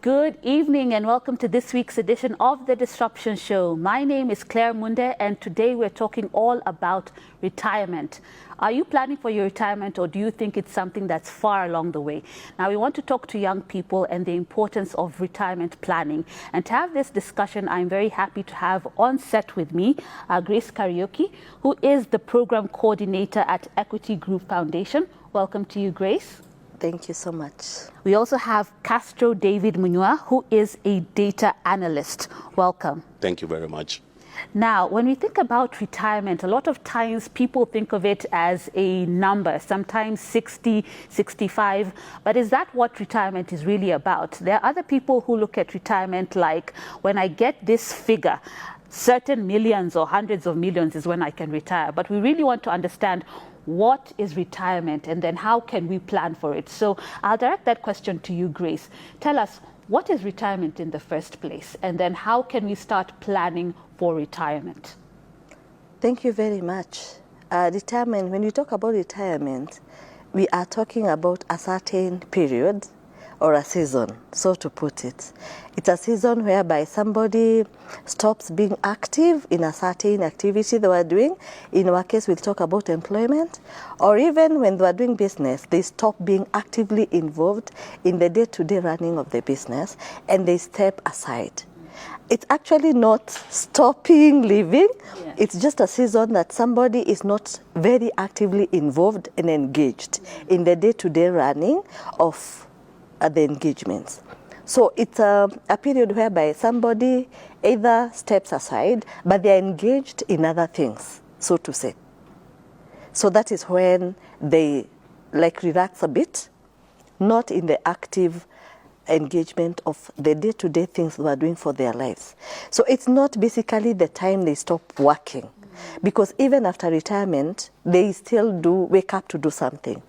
Good evening and welcome to this week's edition of The Disruption Show. My name is Claire Munde and today we're talking all about retirement. Are you planning for your retirement or do you think it's something that's far along the way? Now we want to talk to young people and the importance of retirement planning. And to have this discussion, I'm very happy to have on set with me Grace Kariuki, who is the program coordinator at Equity Group Foundation. Welcome to you, Grace. Thank you so much. We also have Castro David Munua, who is a data analyst. Welcome. Thank you very much. Now, when we think about retirement, a lot of times people think of it as a number, sometimes 60, 65. But is that what retirement is really about? There are other people who look at retirement like, when I get this figure, certain millions or hundreds of millions is when I can retire. But we really want to understand what is retirement and then how can we plan for it? So I'll direct that question to you, Grace. Tell us, what is retirement in the first place? And then how can we start planning for retirement? Thank you very much. Retirement, when you talk about retirement, we are talking about a certain period or a season, so to put it. It's a season whereby somebody stops being active in a certain activity they were doing. In our case, we'll talk about employment. Or even when they were doing business, they stop being actively involved in the day-to-day running of the business and they step aside. It's actually not stopping living. Yeah. It's just a season that somebody is not very actively involved and engaged in the day-to-day running of the engagements. So it's a period whereby somebody either steps aside, but they're engaged in other things, so to say. So that is when they relax a bit, not in the active engagement of the day-to-day things they are doing for their lives. So it's not basically the time they stop working, because even after retirement, they still do wake up to do something.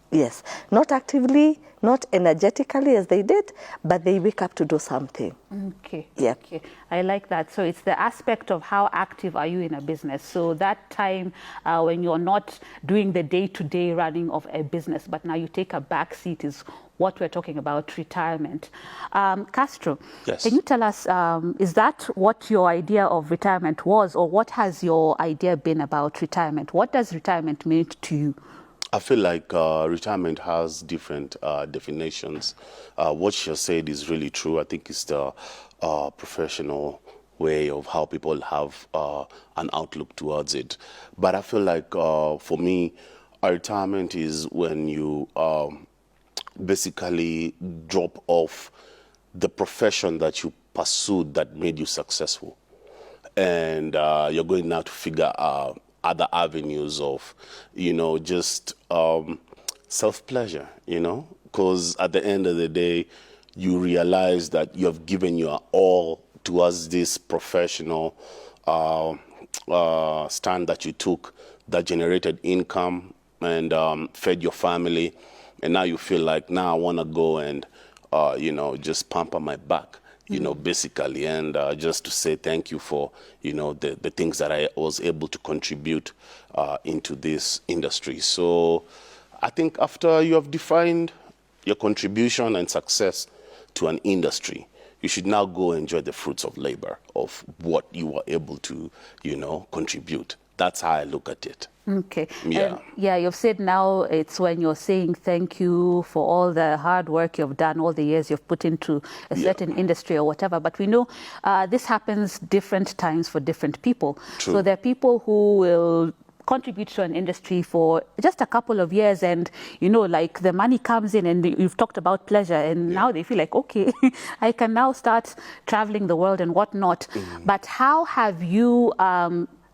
Yes, not actively, not energetically as they did, but they wake up to do something. Okay. Yeah. Okay. I like that. So it's the aspect of how active are you in a business. So that time when you're not doing the day-to-day running of a business, but now you take a back seat is what we're talking about, retirement. Castro, yes. Can you tell us, is that what your idea of retirement was, or what has your idea been about retirement? What does retirement mean to you? I feel like retirement has different definitions. What you said is really true. I think it's the professional way of how people have an outlook towards it. But I feel like for me, a retirement is when you basically drop off the profession that you pursued that made you successful. And you're going now to figure out other avenues of, just self-pleasure, because at the end of the day, you realize that you have given your all towards this professional stand that you took that generated income and fed your family. And now you feel like, now I want to go and, just pamper my back. Basically, and just to say thank you for, the things that I was able to contribute into this industry. So I think after you have defined your contribution and success to an industry, you should now go enjoy the fruits of labor of what you were able to, contribute. That's how I look at it. Okay. Yeah. You've said now it's when you're saying thank you for all the hard work you've done, all the years you've put into a certain industry or whatever. But we know this happens different times for different people. True. So there are people who will contribute to an industry for just a couple of years and, the money comes in and you've talked about pleasure and now they feel like, okay, I can now start traveling the world and whatnot. But how have you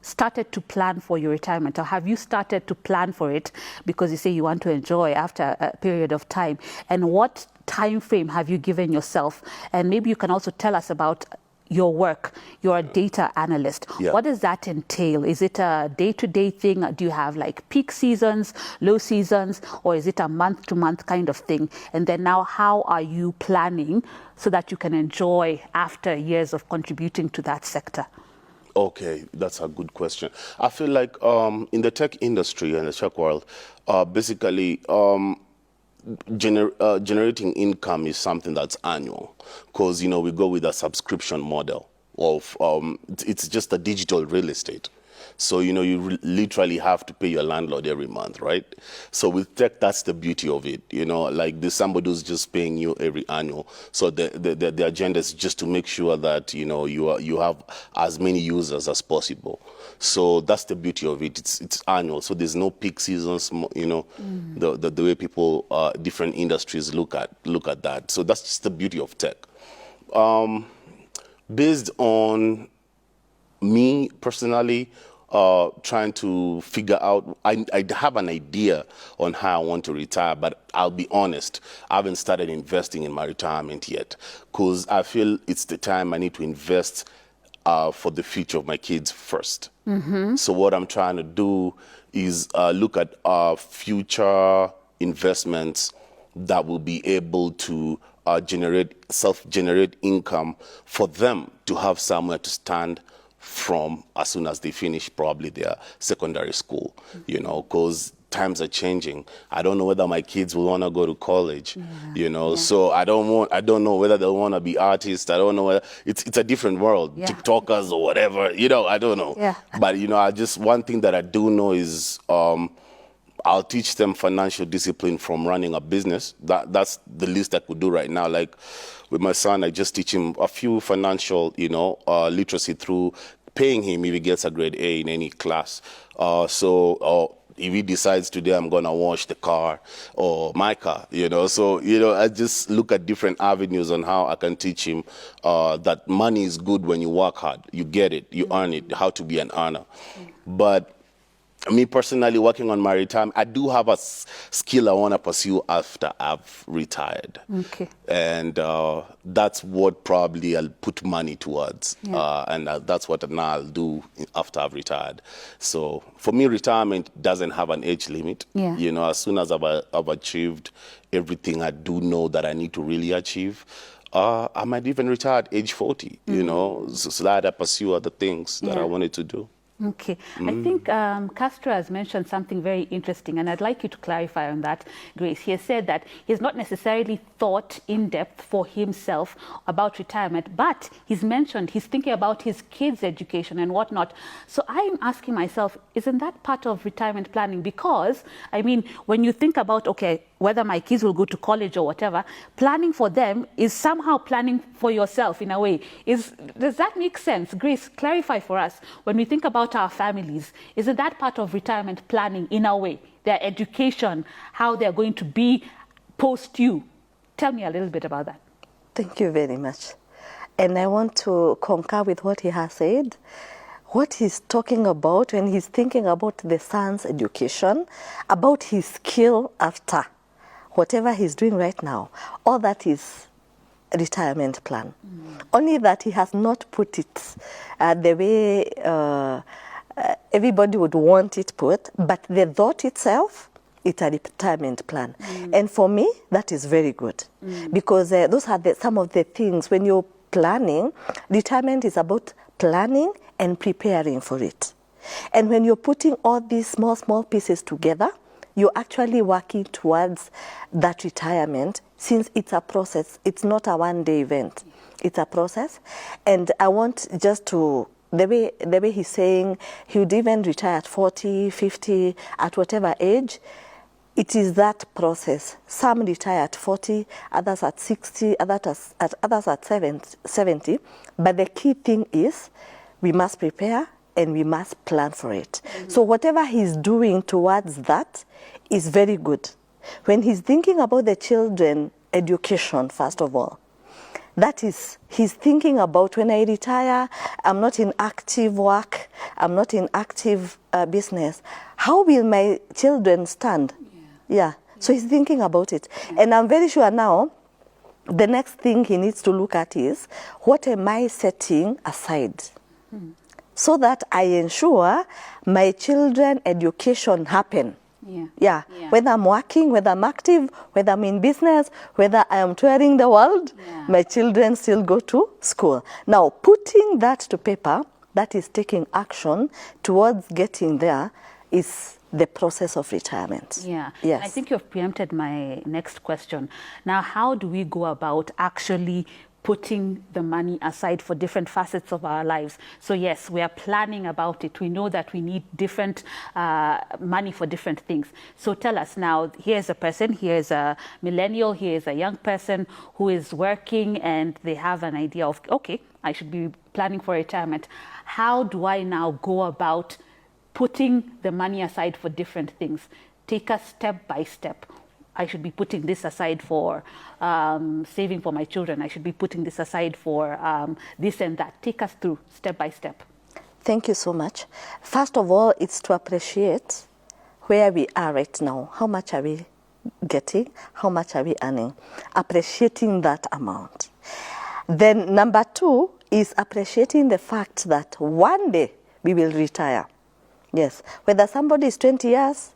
started to plan for your retirement, or have you started to plan for it because you say you want to enjoy after a period of time? And what time frame have you given yourself? And maybe you can also tell us about your work. You're a data analyst. Yeah. What does that entail? Is it a day-to-day thing? Do you have like peak seasons, low seasons, or is it a month-to-month kind of thing? And then now how are you planning so that you can enjoy after years of contributing to that sector? Okay, that's a good question. I feel like in the tech industry and the tech world, basically generating income is something that's annual, because we go with a subscription model of it's just a digital real estate. So you literally have to pay your landlord every month, right? So with tech, that's the beauty of it. Like there's somebody who's just paying you every annual. So the agenda is just to make sure that you have as many users as possible. So that's the beauty of it. It's annual. So there's no peak seasons. The way people different industries look at that. So that's just the beauty of tech. Based on me personally, trying to figure out, I have an idea on how I want to retire, but I'll be honest, I haven't started investing in my retirement yet, because I feel it's the time I need to invest for the future of my kids first. So what I'm trying to do is look at future investments that will be able to self-generate income for them to have somewhere to stand from as soon as they finish probably their secondary school, because times are changing. I don't know whether my kids will want to go to college, so I don't know whether they'll want to be artists. I don't know whether it's a different world, TikTokers or whatever, I don't know. But, one thing that I do know is I'll teach them financial discipline from running a business. That's the least I could do right now. Like with my son, I just teach him a few financial, literacy through paying him if he gets a grade A in any class. So if he decides today I'm going to wash the car or my car, So, I just look at different avenues on how I can teach him that money is good when you work hard. You get it, you earn it, how to be an earner. But me personally, working on my retirement, I do have a skill I want to pursue after I've retired. Okay. And that's what probably I'll put money towards. And that's what now I'll do after I've retired. So for me, retirement doesn't have an age limit. As soon as I've achieved everything I do know that I need to really achieve, I might even retire at age 40, so that I pursue other things that I wanted to do. Okay. I think Castro has mentioned something very interesting, and I'd like you to clarify on that, Grace. He has said that he's not necessarily thought in depth for himself about retirement, but he's mentioned he's thinking about his kids' education and whatnot. So I'm asking myself, isn't that part of retirement planning? Because, when you think about, okay, whether my kids will go to college or whatever, planning for them is somehow planning for yourself in a way. Does that make sense? Grace, clarify for us. When we think about our families, isn't that part of retirement planning in a way? Their education, how they're going to be post you. Tell me a little bit about that. Thank you very much. And I want to concur with what he has said. What he's talking about when he's thinking about the son's education, about his skill after whatever he's doing right now, all that is retirement plan. Only that he has not put it the way everybody would want it put, but the thought itself, it's a retirement plan. And for me, that is very good, because those are some of the things when you're planning. Retirement is about planning and preparing for it. And when you're putting all these small pieces together, you're actually working towards that retirement, since it's a process. It's not a one-day event. It's a process. And I want just to, the way he's saying he would even retire at 40, 50, at whatever age, it is that process. Some retire at 40, others at 60, others at 70. But the key thing is we must prepare and we must plan for it. So whatever he's doing towards that is very good. When he's thinking about the children education, first of all, that is, he's thinking about when I retire, I'm not in active work, I'm not in active business. How will my children stand? So he's thinking about it. And I'm very sure now, the next thing he needs to look at is, what am I setting aside? So that I ensure my children education happen. Whether I'm working, whether I'm active, whether I'm in business, whether I am touring the world, my children still go to school. Now, putting that to paper, that is taking action towards getting there, is the process of retirement. Yeah. Yes. I think you've preempted my next question. Now, how do we go about actually putting the money aside for different facets of our lives? So yes, we are planning about it. We know that we need different money for different things. So tell us now, here's a person, here's a millennial, here's a young person who is working and they have an idea of, okay, I should be planning for retirement. How do I now go about putting the money aside for different things? Take us step by step. I should be putting this aside for saving for my children. I should be putting this aside for this and that. Take us through step by step. Thank you so much. First of all, it's to appreciate where we are right now. How much are we getting? How much are we earning? Appreciating that amount. Then number two is appreciating the fact that one day we will retire. Yes, whether somebody is 20 years,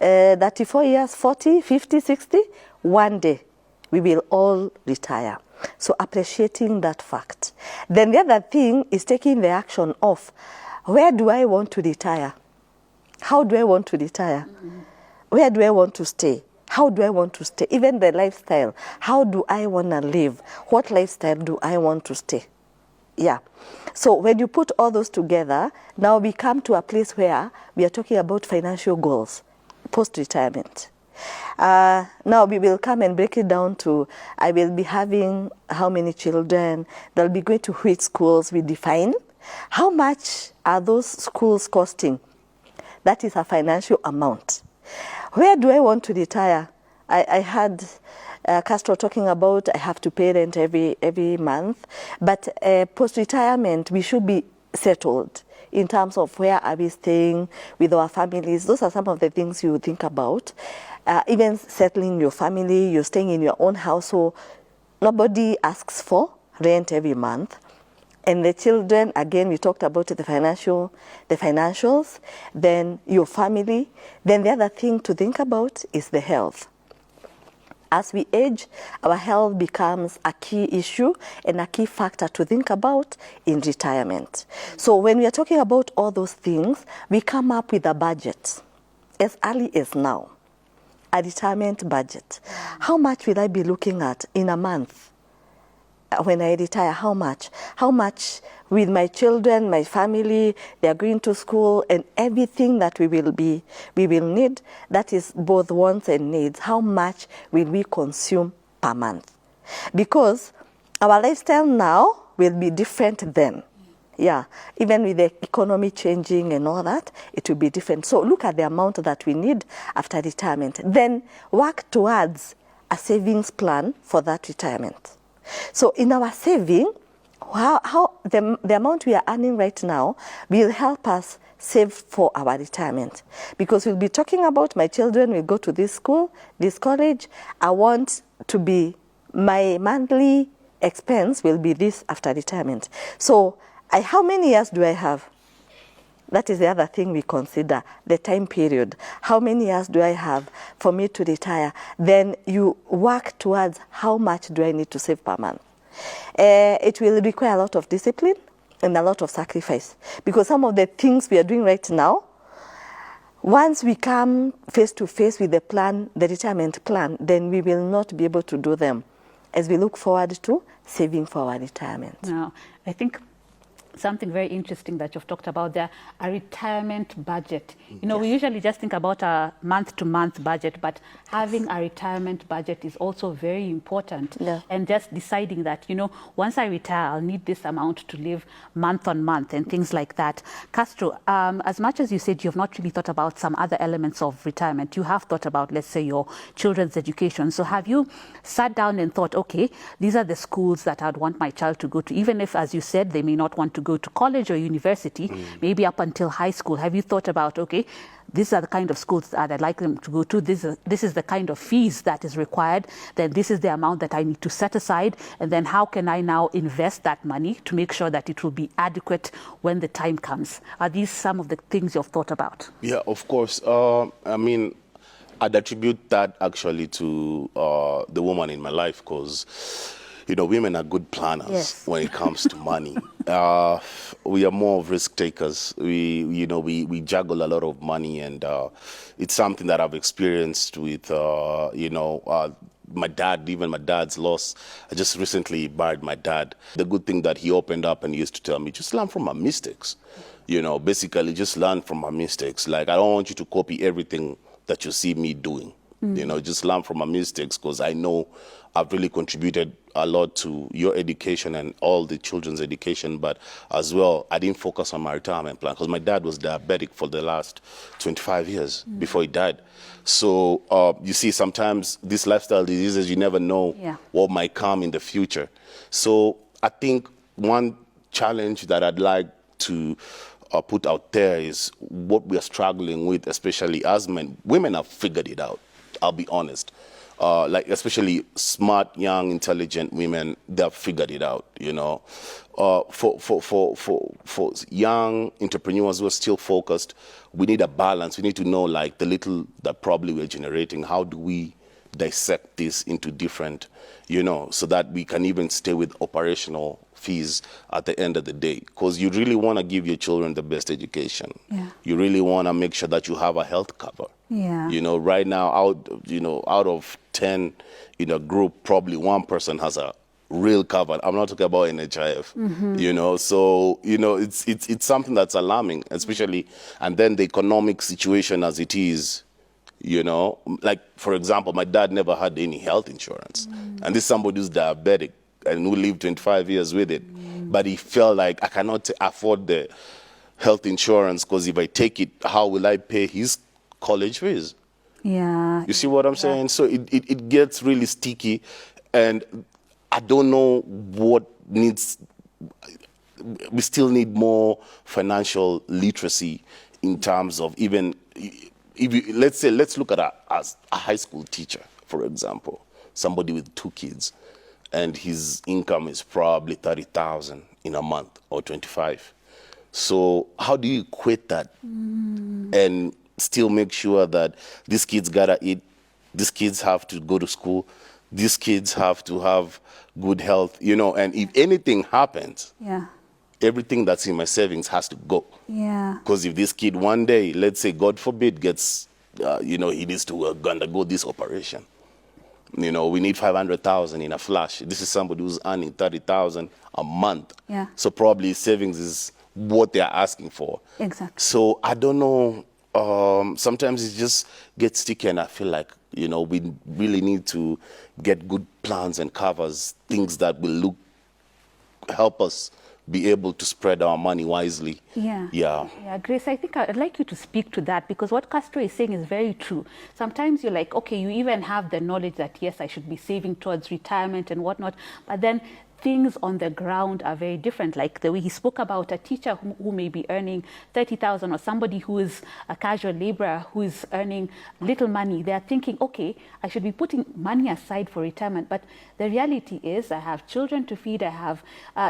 34 years, 40, 50, 60, one day we will all retire. So appreciating that fact. Then the other thing is taking the action of, where do I want to retire? How do I want to retire? Where do I want to stay? How do I want to stay? Even the lifestyle. How do I want to live? What lifestyle do I want to stay? Yeah. So when you put all those together, now we come to a place where we are talking about financial goals, post-retirement. Now we will come and break it down to, I will be having how many children, they'll be going to which schools we define. How much are those schools costing? That is a financial amount. Where do I want to retire? I had Castro talking about I have to pay rent every month, but post-retirement we should be settled in terms of where are we staying with our families. Those are some of the things you think about. Even settling your family, you're staying in your own house, so nobody asks for rent every month. And the children, again, we talked about the financials, then your family. Then the other thing to think about is the health. As we age, our health becomes a key issue and a key factor to think about in retirement. So when we are talking about all those things, we come up with a budget as early as now, a retirement budget. How much will I be looking at in a month? When I retire, how much? How much with my children, my family, they are going to school, and everything that we will need, that is both wants and needs. How much will we consume per month? Because our lifestyle now will be different then. Yeah, even with the economy changing and all that, it will be different. So look at the amount that we need after retirement. Then work towards a savings plan for that retirement. So in our saving, how the amount we are earning right now will help us save for our retirement. Because we'll be talking about my children will go to this school, this college. I want to be, my monthly expense will be this after retirement. So how many years do I have? That is the other thing we consider, the time period. How many years do I have for me to retire? Then you work towards how much do I need to save per month. It will require a lot of discipline and a lot of sacrifice. Because some of the things we are doing right now, once we come face to face with the plan, the retirement plan, then we will not be able to do them as we look forward to saving for our retirement. Now, I think something very interesting that you've talked about there, a retirement budget. You know, we usually just think about a month-to-month budget, but having a retirement budget is also very important. Yeah. And just deciding that, you know, once I retire, I'll need this amount to live month on month and things like that. Castro, as much as you said you've not really thought about some other elements of retirement, you have thought about, let's say, your children's education. So have you sat down and thought, okay, these are the schools that I'd want my child to go to, even if, as you said, they may not want to go to college or university, maybe up until high school. Have you thought about, okay, these are the kind of schools that I'd like them to go to, this is the kind of fees that is required, then this is the amount that I need to set aside, and then how can I now invest that money to make sure that it will be adequate when the time comes? Are these some of the things you've thought about? Yeah, of course. I mean, I'd attribute that actually to the woman in my life, because women are good planners Yes. when it comes to money. We are more of risk takers. We juggle a lot of money, and it's something that I've experienced with, my dad, even my dad's loss. I just recently buried my dad. The good thing that he opened up and he used to tell me, just learn from my mistakes. Basically just learn from my mistakes. Like, I don't want you to copy everything that you see me doing. Just learn from my mistakes, because I know I've really contributed a lot to your education and all the children's education, but as well, I didn't focus on my retirement plan because my dad was diabetic for the last 25 years before he died. So you see, sometimes these lifestyle diseases, you never know what might come in the future. So I think one challenge that I'd like to put out there is what we are struggling with, especially as men. Women have figured it out, I'll be honest. Especially smart, young, intelligent women, they've figured it out, For young entrepreneurs who are still focused, we need a balance. We need to know, like, the little that probably we're generating, how do we dissect this into different, so that we can even stay with operational fees at the end of the day. Because you really want to give your children the best education. Yeah. You really want to make sure that you have a health cover. Yeah. Right now, out of 10 in a group, probably one person has a real cover. I'm not talking about NHIF, so, it's something that's alarming, especially, and then the economic situation as it is, like, for example, my dad never had any health insurance. And this is somebody who's diabetic and who lived 25 years with it. But he felt like, I cannot afford the health insurance, because if I take it, how will I pay his college fees? Yeah. You see what I'm saying? So it gets really sticky, and I don't know what needs. We still need more financial literacy in terms of, even let's look at a high school teacher, for example, somebody with 2 kids, and his income is probably 30,000 in a month or 25. So how do you equate that and still make sure that these kids gotta eat, these kids have to go to school, these kids have to have good health, and if anything happens, everything that's in my savings has to go. Yeah. Because if this kid one day, let's say, God forbid, gets, he needs to undergo this operation, we need 500,000 in a flash. This is somebody who's earning 30,000 a month. Yeah. So probably savings is what they're asking for. Exactly. So I don't know. Sometimes it just gets sticky, and I feel like, we really need to get good plans and covers, things that will help us be able to spread our money wisely. Yeah, Grace, I think I'd like you to speak to that, because what Castro is saying is very true. Sometimes you're like, okay, you even have the knowledge that, yes, I should be saving towards retirement and whatnot, but then things on the ground are very different. Like the way he spoke about a teacher who may be earning 30,000, or somebody who is a casual laborer who is earning little money. They're thinking, okay, I should be putting money aside for retirement. But the reality is, I have children to feed, I have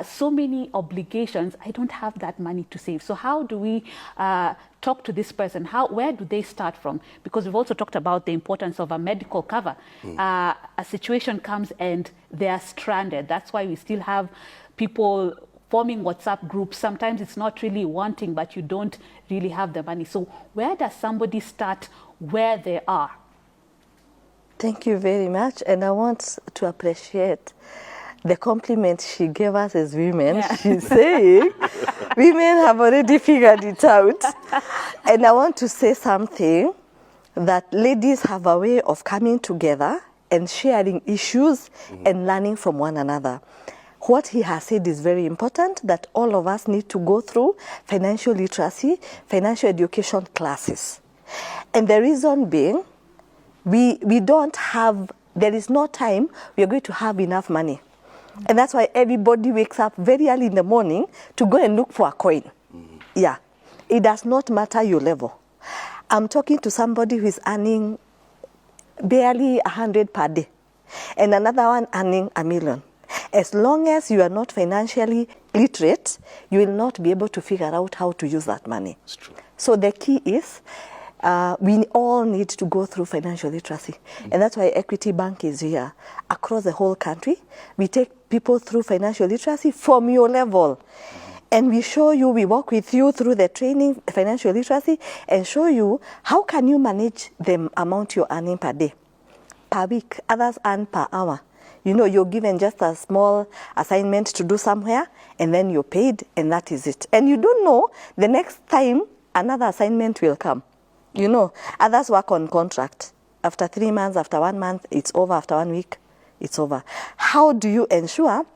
so many obligations, I don't have that money to save. So how do we talk to this person? Where do they start from? Because we've also talked about the importance of a medical cover. A situation comes and they are stranded. That's why we still have people forming WhatsApp groups. Sometimes it's not really wanting, but you don't really have the money. So where does somebody start where they are? Thank you very much. And I want to appreciate the compliment she gave us as women. Yeah. She's saying women have already figured it out. And I want to say something, that ladies have a way of coming together and sharing issues and learning from one another. What he has said is very important, that all of us need to go through financial literacy, financial education classes. And the reason being, we don't have, there is no time we are going to have enough money. And that's why everybody wakes up very early in the morning to go and look for a coin. Yeah, it does not matter your level. I'm talking to somebody who is earning barely 100 per day, and another one earning 1 million. As long as you are not financially literate, you will not be able to figure out how to use that money. It's true. So the key is, we all need to go through financial literacy. And that's why Equity Bank is here. Across the whole country, we take people through financial literacy from your level. And we show you, we work with you through the training, financial literacy, and show you how can you manage the amount you're earning per day, per week. Others earn per hour. You know, you're given just a small assignment to do somewhere, and then you're paid, and that is it. And you don't know the next time another assignment will come. You know, others work on contract. After 3 months, after 1 month, it's over. After 1 week, it's over. How do you ensure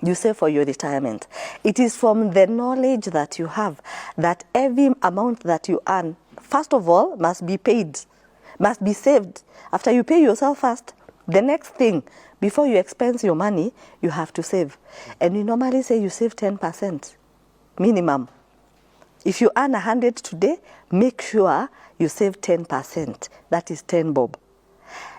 you save for your retirement? It is from the knowledge that you have that every amount that you earn, first of all, must be paid, must be saved. After you pay yourself first, the next thing, before you expense your money, you have to save. And we normally say you save 10% minimum. If you earn 100 today, make sure you save 10%. That is 10 bob.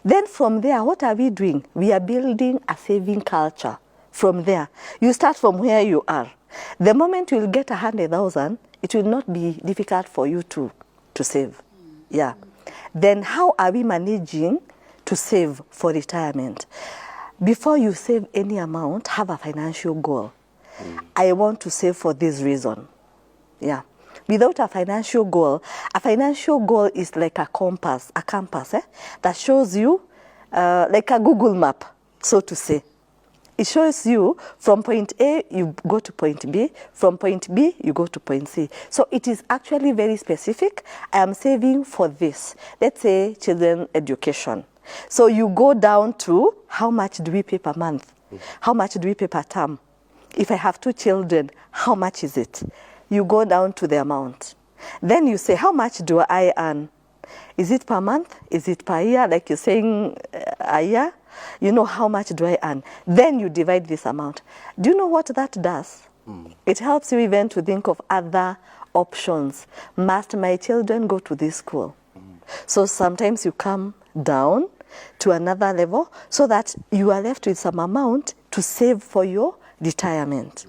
Then from there, what are we doing? We are building a saving culture. From there, you start from where you are. The moment you will get 100,000, it will not be difficult for you to save. Yeah. Then how are we managing to save for retirement? Before you save any amount, have a financial goal. I want to save for this reason. Yeah. Without a financial goal is like a compass, that shows you like a Google map, so to say. It shows you from point A, you go to point B. From point B, you go to point C. So it is actually very specific. I am saving for this. Let's say children education. So you go down to how much do we pay per month? How much do we pay per term? If I have 2 children, how much is it? You go down to the amount. Then you say, how much do I earn? Is it per month? Is it per year? Like you're saying a year? You know, how much do I earn? Then you divide this amount. Do you know what that does? It helps you even to think of other options. Must my children go to this school? So sometimes you come down to another level so that you are left with some amount to save for your retirement.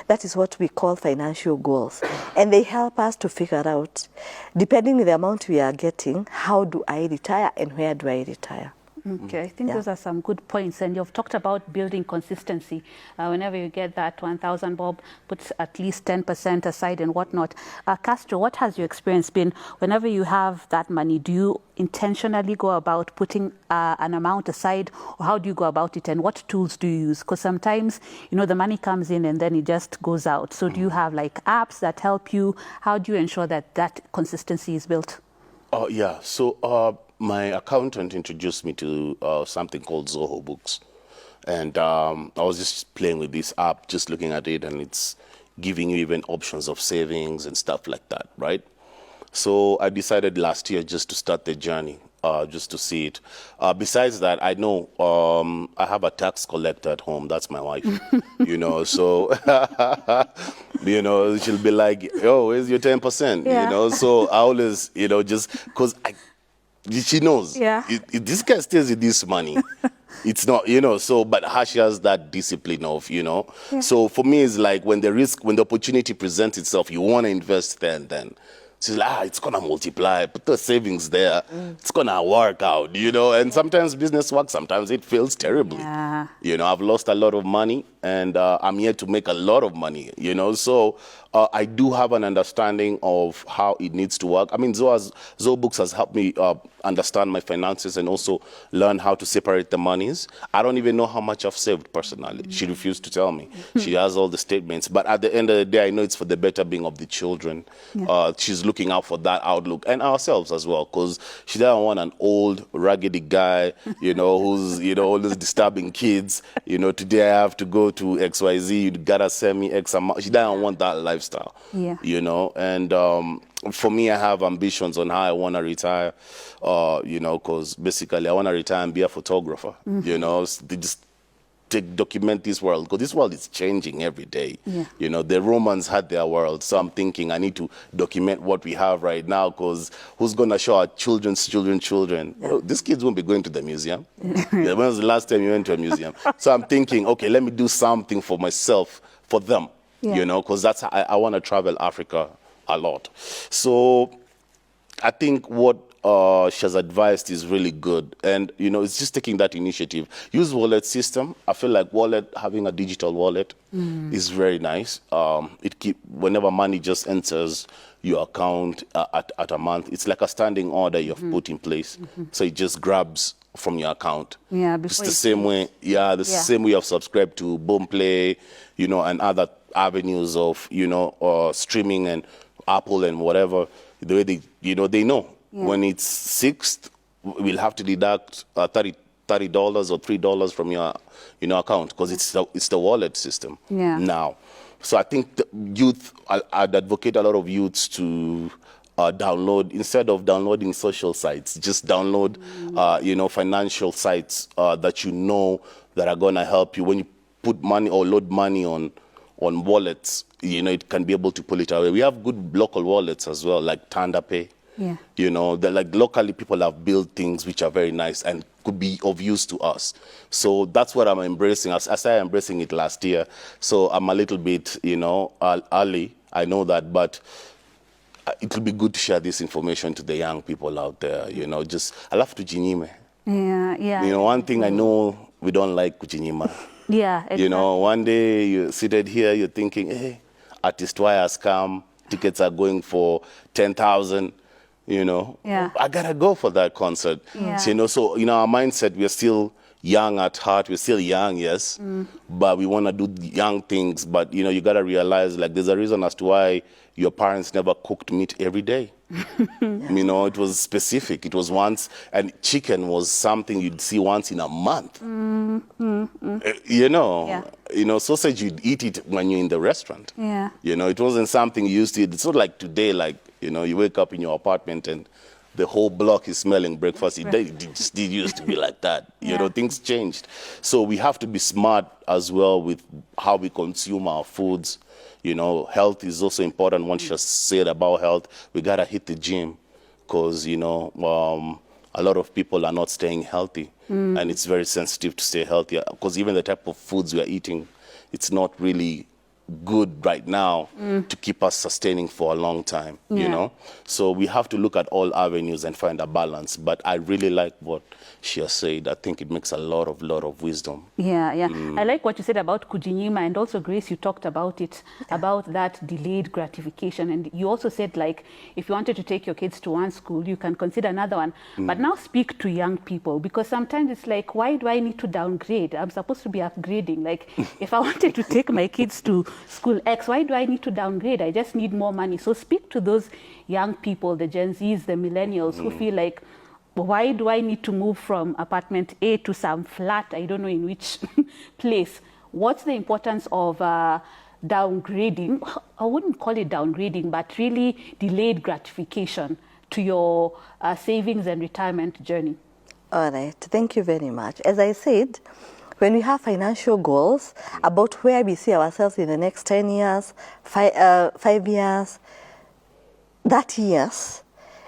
That is what we call financial goals. And they help us to figure out, depending on the amount we are getting, how do I retire and where do I retire? Okay, I think those are some good points. And you've talked about building consistency. Whenever you get that 1,000 bob, put at least 10% aside and whatnot. Castro, what has your experience been? Whenever you have that money, do you intentionally go about putting an amount aside, or how do you go about it, and what tools do you use? Because sometimes, you know, the money comes in and then it just goes out. So do you have like apps that help you? How do you ensure that that consistency is built? Yeah, so my accountant introduced me to something called Zoho Books. And I was just playing with this app, just looking at it, and it's giving you even options of savings and stuff like that, right? So I decided last year just to start the journey, just to see it. Besides that, I know I have a tax collector at home. That's my wife, you know. So, you know, she'll be like, "Oh, where's your 10%?" Yeah. You know. So I always, you know, just because she knows. Yeah. If this guy stays with this money, it's not, you know. So, but she has that discipline of, you know. Yeah. So for me, it's like when the opportunity presents itself, you want to invest there and then. She's like, it's going to multiply. Put the savings there. It's going to work out, you know. And sometimes business works. Sometimes it fails terribly. Yeah. You know, I've lost a lot of money, and I'm here to make a lot of money, you know. So I do have an understanding of how it needs to work. I mean, Zoho Books has helped me understand my finances and also learn how to separate the monies. I don't even know how much I've saved personally. She refused to tell me. She has all the statements. But at the end of the day, I know it's for the better being of the children. Yeah. She's looking out for that outlook, and ourselves as well, because she doesn't want an old, raggedy guy, you know, who's, you know, always disturbing kids. You know, today I have to go to XYZ, you gotta send me X amount. She doesn't want that lifestyle. Yeah. You know, and for me, I have ambitions on how I want to retire, you know, because basically I want to retire and be a photographer, you know, they just document this world, because this world is changing every day. Yeah. You know, the Romans had their world, so I'm thinking I need to document what we have right now, because who's going to show our children's children? Oh, these kids won't be going to the museum. When was the last time you went to a museum? So I'm thinking, okay, let me do something for myself, for them, Yeah. you know, because that's I want to travel Africa a lot. So I think what she has advised is really good. And, it's just taking that initiative. Use wallet system. I feel like having a digital wallet is very nice. Whenever money just enters your account at a month, it's like a standing order you've put in place. So it just grabs from your account. Yeah, it's the same way. Yeah, same way you've subscribed to Boomplay, and other avenues of, streaming and Apple and whatever. The way they know when it's 6th, we'll have to deduct $30 or $3 from your account because it's the wallet system now. So I think the youth, I'd advocate a lot of youths to download, instead of downloading social sites, just download financial sites that are going to help you. When you put money or load money on wallets, it can be able to pull it away. We have good local wallets as well, like TandaPay. Yeah. Like locally people have built things which are very nice and could be of use to us. So that's what I'm embracing. I started embracing it last year. So I'm a little bit, early. I know that, but it will be good to share this information to the young people out there. I love kujinyime. Yeah. One thing I know, we don't like kujinyima. Yeah, exactly. One day you're seated here, you're thinking, hey, Artist Y has come, tickets are going for 10,000, I gotta go for that concert. Yeah. So, our mindset, we're still young at heart, we're still young, yes, but we want to do young things. But, you gotta realize, like, there's a reason as to why your parents never cooked meat every day. It was specific. It was once, and chicken was something you'd see once in a month. Sausage, you'd eat it when you're in the restaurant. Yeah. It wasn't something you used to eat. It's not like today, like, you wake up in your apartment and the whole block is smelling breakfast. It used to be like that. Things changed. So we have to be smart as well with how we consume our foods. Health is also important. Once you said about health, we got to hit the gym because, a lot of people are not staying healthy. And it's very sensitive to stay healthy because even the type of foods we are eating, it's not really good right now to keep us sustaining for a long time, So we have to look at all avenues and find a balance. But I really like what she has said. I think it makes a lot of wisdom. Yeah. I like what you said about kujinyima, and also, Grace, you talked about it, about that delayed gratification. And you also said, like, if you wanted to take your kids to one school, you can consider another one. But now speak to young people, because sometimes it's like, why do I need to downgrade? I'm supposed to be upgrading. Like, if I wanted to take my kids to school X, why do I need to downgrade? I just need more money. So speak to those young people, the Gen Zs, the millennials, who feel like, why do I need to move from apartment A to some flat, I don't know in which place? What's the importance of downgrading? I wouldn't call it downgrading, but really delayed gratification to your savings and retirement journey. All right, thank you very much. As I said, when we have financial goals about where we see ourselves in the next 10 years, 5 years, that years,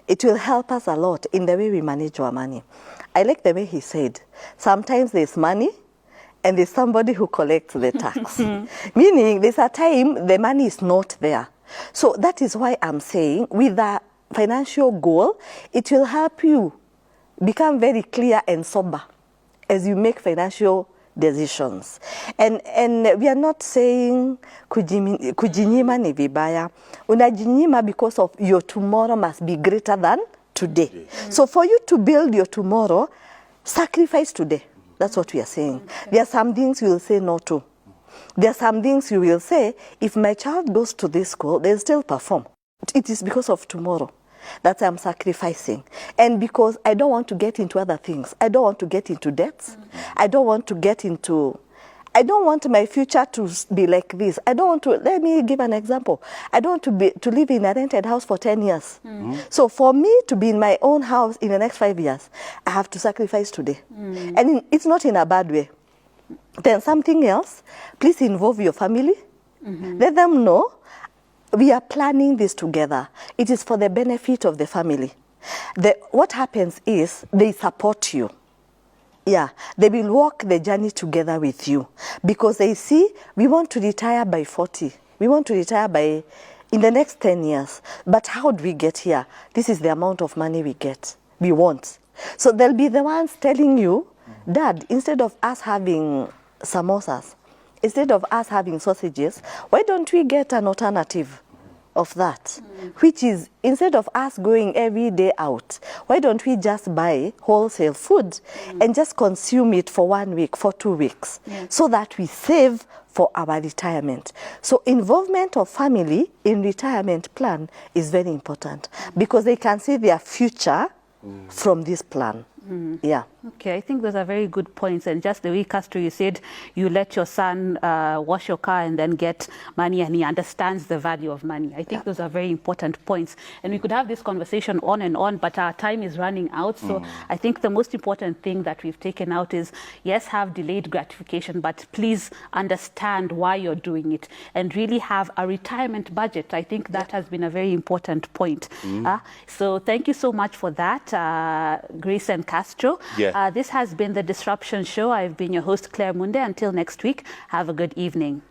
it will help us a lot in the way we manage our money. I like the way he said, sometimes there's money and there's somebody who collects the tax. Meaning there's a time the money is not there. So that is why I'm saying with a financial goal, it will help you become very clear and sober as you make financial decisions. And we are not saying kujinyima ni vibaya. Unajinyima because of your tomorrow must be greater than today. So for you to build your tomorrow, sacrifice today. That's what we are saying. There are some things you will say no to. There are some things you will say, if my child goes to this school, they'll still perform. It is because of tomorrow that I'm sacrificing. And because I don't want to get into other things. I don't want to get into debts. I don't want my future to be like this. I don't want to, let me give an example. I don't want to live in a rented house for 10 years. So for me to be in my own house in the next 5 years, I have to sacrifice today. And it's not in a bad way. Then something else, please involve your family. Let them know we are planning this together. It is for the benefit of the family. What happens is they support you. Yeah, they will walk the journey together with you because they see we want to retire by 40. We want to retire by, in the next 10 years. But how do we get here? This is the amount of money we want. So they'll be the ones telling you, Dad, instead of us having samosas, instead of us having sausages, why don't we get an alternative of that? Which is, instead of us going every day out, why don't we just buy wholesale food and just consume it for 1 week, for 2 weeks, so that we save for our retirement. So involvement of family in retirement plan is very important because they can see their future from this plan. Yeah. Okay, I think those are very good points. And just the way, Castro, you said you let your son wash your car and then get money, and he understands the value of money. I think those are very important points. And we could have this conversation on and on, but our time is running out. So I think the most important thing that we've taken out is, yes, have delayed gratification, but please understand why you're doing it and really have a retirement budget. I think that has been a very important point. So thank you so much for that, Grace and Castro. Yeah. This has been The Disruption Show. I've been your host, Claire Munde. Until next week, have a good evening.